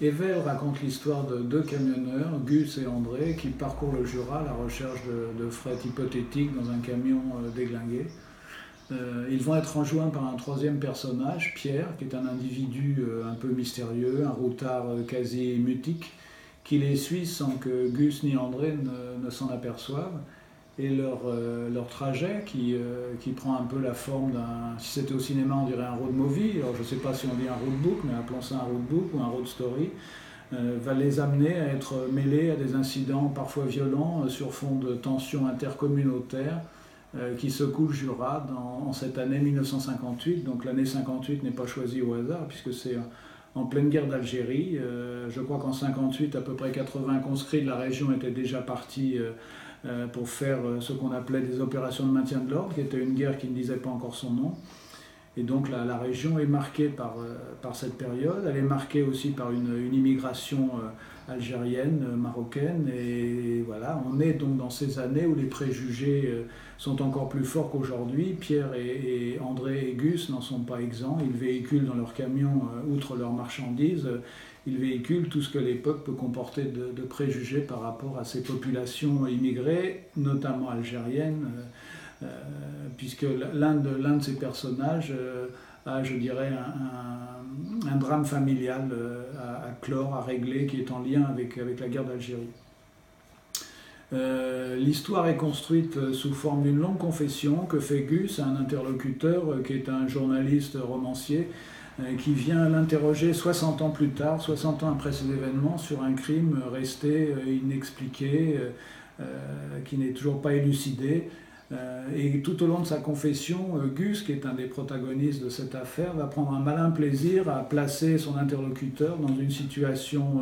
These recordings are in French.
Evel raconte l'histoire de deux camionneurs, Gus et André, qui parcourent le Jura à la recherche de fret hypothétiques dans un camion déglingué. Ils vont être rejoints par un troisième personnage, Pierre, qui est un individu un peu mystérieux, un routard quasi mutique, qui les suit sans que Gus ni André ne s'en aperçoivent. Et leur trajet, qui prend un peu la forme d'un... Si c'était au cinéma, on dirait un road movie. Alors je ne sais pas si on dit un roadbook, mais appelons ça un roadbook ou un road story. Va les amener à être mêlés à des incidents parfois violents sur fond de tensions intercommunautaires qui secouent le Jura en cette année 1958. Donc l'année 58 n'est pas choisie au hasard, puisque c'est en pleine guerre d'Algérie. Je crois qu'en 58, à peu près 80 conscrits de la région étaient déjà partis pour faire ce qu'on appelait des opérations de maintien de l'ordre, qui était une guerre qui ne disait pas encore son nom. Et donc la région est marquée par cette période. Elle est marquée aussi par une immigration algérienne, marocaine. Et voilà, on est donc dans ces années où les préjugés sont encore plus forts qu'aujourd'hui. Pierre et André et Gus n'en sont pas exempts. Ils véhiculent dans leurs camions, outre leurs marchandises, ils véhiculent tout ce que l'époque peut comporter de préjugés par rapport à ces populations immigrées, notamment algériennes. Puisque l'un de ces personnages a, je dirais, un drame familial à clore, à régler, qui est en lien avec la guerre d'Algérie. L'histoire est construite sous forme d'une longue confession que fait Gus à un interlocuteur qui est un journaliste romancier qui vient l'interroger 60 ans plus tard, 60 ans après ces événements, sur un crime resté inexpliqué, qui n'est toujours pas élucidé. Et tout au long de sa confession, Gus, qui est un des protagonistes de cette affaire, va prendre un malin plaisir à placer son interlocuteur dans une situation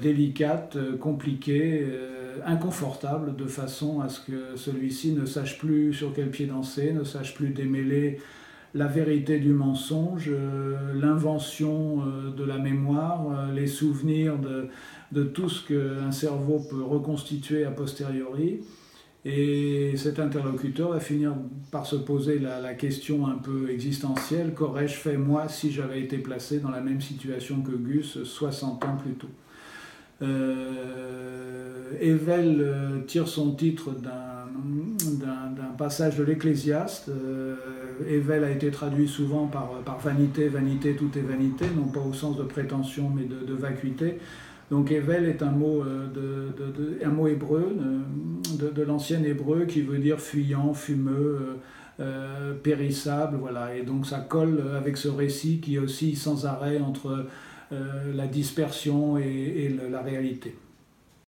délicate, compliquée, inconfortable, de façon à ce que celui-ci ne sache plus sur quel pied danser, ne sache plus démêler la vérité du mensonge, l'invention de la mémoire, les souvenirs de tout ce qu'un cerveau peut reconstituer a posteriori. Et cet interlocuteur va finir par se poser la question un peu existentielle: qu'aurais-je fait moi si j'avais été placé dans la même situation que Gus 60 ans plus tôt? Evel tire son titre d'un passage de l'Ecclésiaste. Evel a été traduit souvent par vanité, vanité, tout est vanité, non pas au sens de prétention mais de vacuité. Donc Evel est un mot hébreu, de l'ancien hébreu, qui veut dire fuyant, fumeux, périssable, voilà. Et donc ça colle avec ce récit qui oscille sans arrêt entre la dispersion et la réalité.